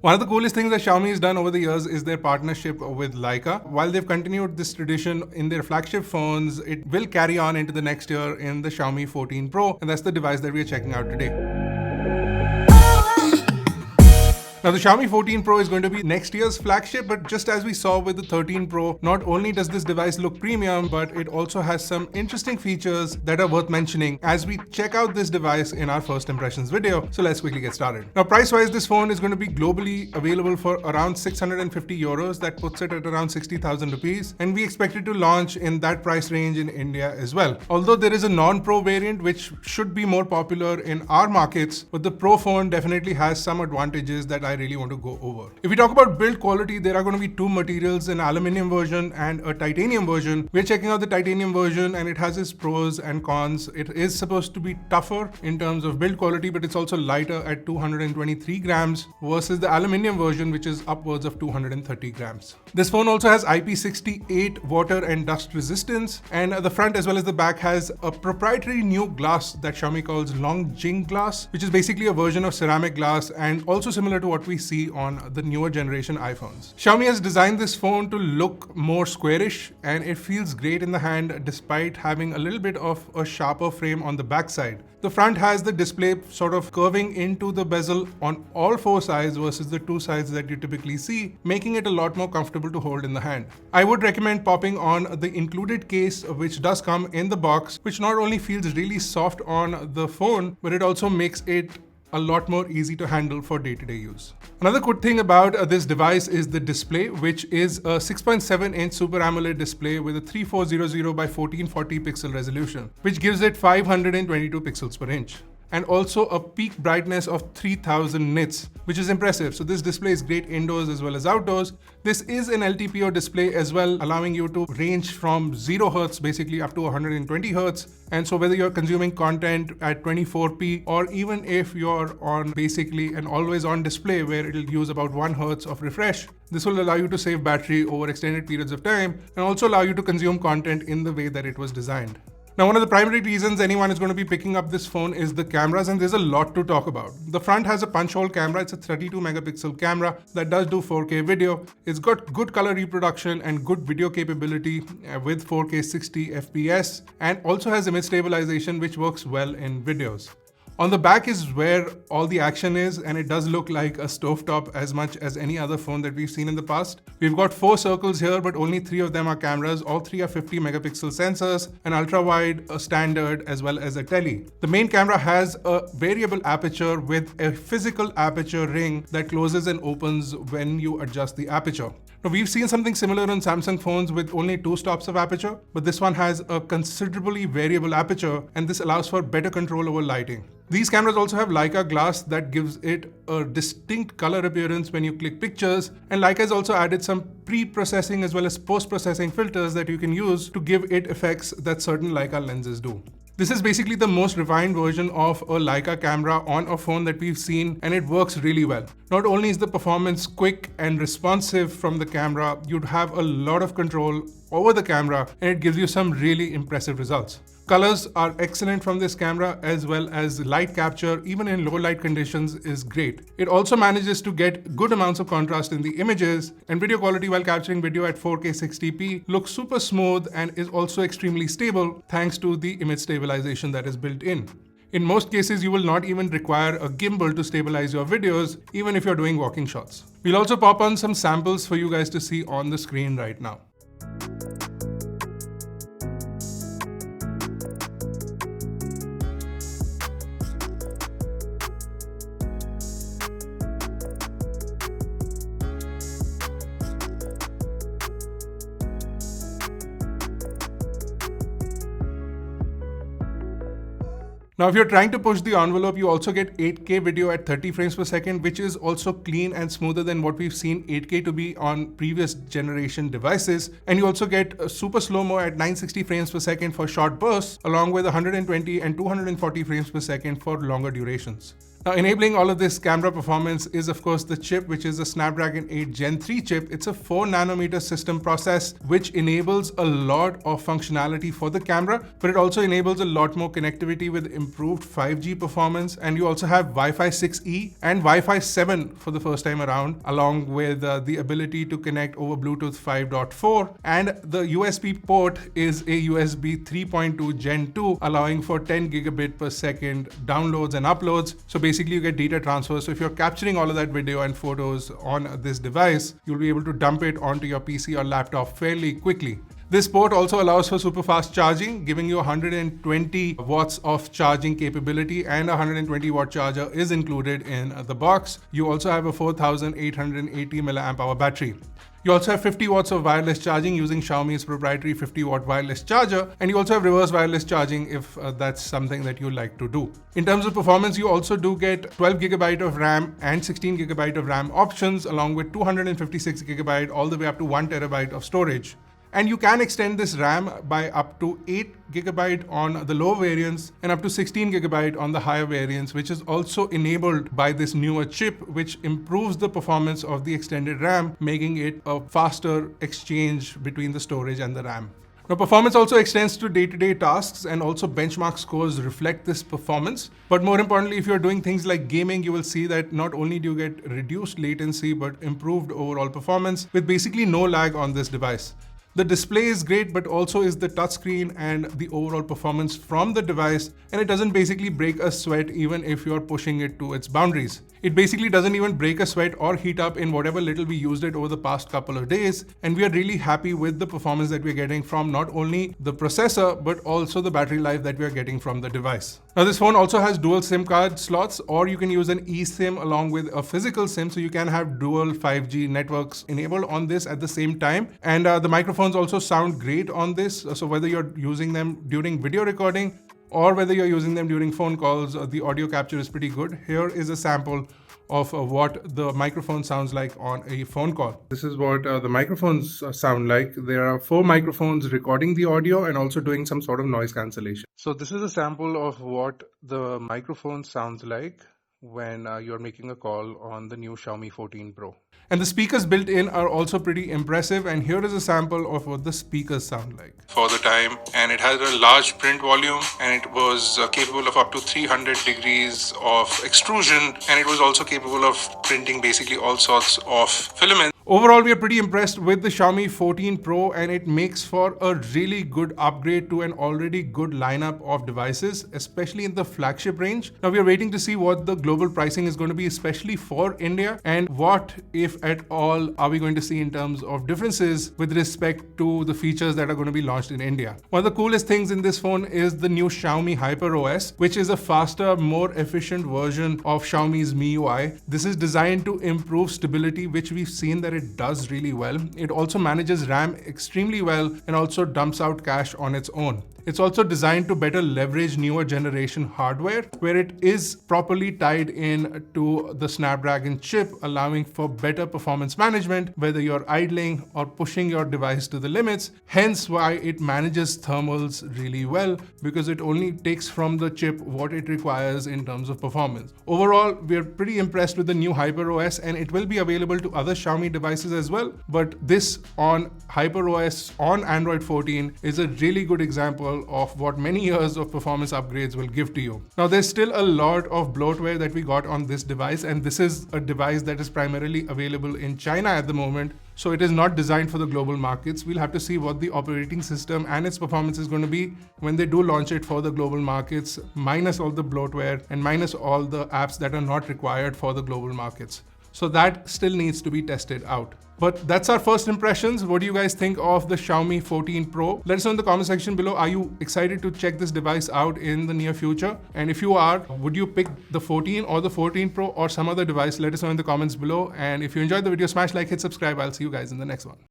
One of the coolest things that Xiaomi has done over the years is their partnership with Leica. While they've continued this tradition in their flagship phones, it will carry on into the next year in the Xiaomi 14 Pro, and that's the device that we are checking out today. Now the Xiaomi 14 Pro is going to be next year's flagship, but just as we saw with the 13 Pro, not only does this device look premium, but it also has some interesting features that are worth mentioning as we check out this device in our first impressions video. So let's quickly get started. Now price-wise, this phone is going to be globally available for around 650 euros. That puts it at around 60,000 rupees. And we expect it to launch in that price range in India as well. Although there is a non-Pro variant, which should be more popular in our markets, but the Pro phone definitely has some advantages that I really want to go over. If we talk about build quality, there are going to be two materials, an aluminum version and a titanium version. We're checking out the titanium version and it has its pros and cons. It is supposed to be tougher in terms of build quality, but it's also lighter at 223 grams versus the aluminum version, which is upwards of 230 grams. This phone also has IP68 water and dust resistance, and the front as well as the back has a proprietary new glass that Xiaomi calls Longjing glass, which is basically a version of ceramic glass and also similar to what we see on the newer generation iPhones. Xiaomi has designed this phone to look more squarish, and it feels great in the hand despite having a little bit of a sharper frame on the back side. The front has the display sort of curving into the bezel on all four sides versus the two sides that you typically see, making it a lot more comfortable to hold in the hand. I would recommend popping on the included case, which does come in the box, which not only feels really soft on the phone, but it also makes it a lot more easy to handle for day-to-day use. Another good thing about this device is the display, which is a 6.7-inch Super AMOLED display with a 3400 by 1440 pixel resolution, which gives it 522 pixels per inch. And also a peak brightness of 3000 nits, which is impressive. So this display is great indoors as well as outdoors. This is an LTPO display as well, allowing you to range from 0 Hz basically up to 120 Hz. And so whether you're consuming content at 24p or even if you're on basically an always on display where it'll use about 1 Hz of refresh, this will allow you to save battery over extended periods of time and also allow you to consume content in the way that it was designed. Now, one of the primary reasons anyone is going to be picking up this phone is the cameras, and there's a lot to talk about. The front has a punch hole camera. It's a 32 megapixel camera that does do 4K video. It's got good color reproduction and good video capability with 4K 60 FPS, and also has image stabilization, which works well in videos. On the back is where all the action is, and it does look like a stovetop as much as any other phone that we've seen in the past. We've got 4 circles here, but only 3 of them are cameras. All 3 are 50 megapixel sensors, an ultra-wide, a standard, as well as a tele. The main camera has a variable aperture with a physical aperture ring that closes and opens when you adjust the aperture. Now, we've seen something similar on Samsung phones with only 2 stops of aperture, but this one has a considerably variable aperture, and this allows for better control over lighting. These cameras also have Leica glass that gives it a distinct color appearance when you click pictures, and Leica has also added some pre-processing as well as post-processing filters that you can use to give it effects that certain Leica lenses do. This is basically the most refined version of a Leica camera on a phone that we've seen, and it works really well. Not only is the performance quick and responsive from the camera, you'd have a lot of control over the camera, and it gives you some really impressive results. Colors are excellent from this camera, as well as light capture, even in low light conditions, is great. It also manages to get good amounts of contrast in the images, and video quality while capturing video at 4K 60p looks super smooth and is also extremely stable thanks to the image stabilization that is built in. In most cases, you will not even require a gimbal to stabilize your videos, even if you're doing walking shots. We'll also pop on some samples for you guys to see on the screen right now. Now, if you're trying to push the envelope, you also get 8K video at 30 frames per second, which is also clean and smoother than what we've seen 8K to be on previous generation devices. And you also get a super slow-mo at 960 frames per second for short bursts, along with 120 and 240 frames per second for longer durations. Now, enabling all of this camera performance is of course the chip, which is a Snapdragon 8 Gen 3 chip. It's a 4nm system process, which enables a lot of functionality for the camera, but it also enables a lot more connectivity with improved 5G performance. And you also have Wi-Fi 6E and Wi-Fi 7 for the first time around, along with the ability to connect over Bluetooth 5.4. And the USB port is a USB 3.2 Gen 2, allowing for 10 gigabit per second downloads and uploads. So basically you get data transfer. So if you're capturing all of that video and photos on this device, you'll be able to dump it onto your PC or laptop fairly quickly. This port also allows for super fast charging, giving you 120 watts of charging capability, and a 120 watt charger is included in the box. You also have a 4880 milliamp hour battery. You also have 50 watts of wireless charging using Xiaomi's proprietary 50 watt wireless charger, and you also have reverse wireless charging if that's something that you like to do. In terms of performance, you also do get 12 GB of RAM and 16 GB of RAM options, along with 256 GB all the way up to 1 TB of storage. And you can extend this RAM by up to 8 GB on the low variants and up to 16 GB on the higher variants, which is also enabled by this newer chip, which improves the performance of the extended RAM, making it a faster exchange between the storage and the RAM. Now, performance also extends to day-to-day tasks, and also benchmark scores reflect this performance. But more importantly, if you're doing things like gaming, you will see that not only do you get reduced latency, but improved overall performance with basically no lag on this device. The display is great, but also is the touchscreen and the overall performance from the device, and it doesn't basically break a sweat even if you're pushing it to its boundaries. It basically doesn't even break a sweat or heat up in whatever little we used it over the past couple of days, and we are really happy with the performance that we're getting from not only the processor but also the battery life that we are getting from the device. Now, this phone also has dual SIM card slots, or you can use an eSIM along with a physical SIM, so you can have dual 5G networks enabled on this at the same time. And the microphones also sound great on this, so whether you're using them during video recording or whether you're using them during phone calls, the audio capture is pretty good. Here is a sample of what the microphone sounds like on a phone call. This is what the microphones sound like. There are 4 microphones recording the audio and also doing some sort of noise cancellation. So this is a sample of what the microphone sounds like when you're making a call on the new Xiaomi 14 Pro. And the speakers built in are also pretty impressive, and here is a sample of what the speakers sound like for the time. And it has a large print volume, and it was capable of up to 300 degrees of extrusion, and it was also capable of printing basically all sorts of filaments. Overall, we are pretty impressed with the Xiaomi 14 Pro, and it makes for a really good upgrade to an already good lineup of devices, especially in the flagship range. Now, we are waiting to see what the global pricing is going to be, especially for India, and what, if at all, are we going to see in terms of differences with respect to the features that are going to be launched in India. One of the coolest things in this phone is the new Xiaomi HyperOS, which is a faster, more efficient version of Xiaomi's MIUI. This is designed to improve stability, which we've seen that it does really well. It also manages RAM extremely well and also dumps out cache on its own. It's also designed to better leverage newer generation hardware, where it is properly tied in to the Snapdragon chip, allowing for better performance management, whether you're idling or pushing your device to the limits. Hence why it manages thermals really well, because it only takes from the chip what it requires in terms of performance. Overall, we're pretty impressed with the new HyperOS, and it will be available to other Xiaomi devices as well. But this on HyperOS on Android 14 is a really good example of what many years of performance upgrades will give to you. Now, there's still a lot of bloatware that we got on this device, and this is a device that is primarily available in China at the moment, so it is not designed for the global markets. We'll have to see what the operating system and its performance is going to be when they do launch it for the global markets, minus all the bloatware and minus all the apps that are not required for the global markets. So that still needs to be tested out. But that's our first impressions. What do you guys think of the Xiaomi 14 Pro? Let us know in the comment section below. Are you excited to check this device out in the near future? And if you are, would you pick the 14 or the 14 Pro or some other device? Let us know in the comments below. And if you enjoyed the video, smash like, hit subscribe. I'll see you guys in the next one.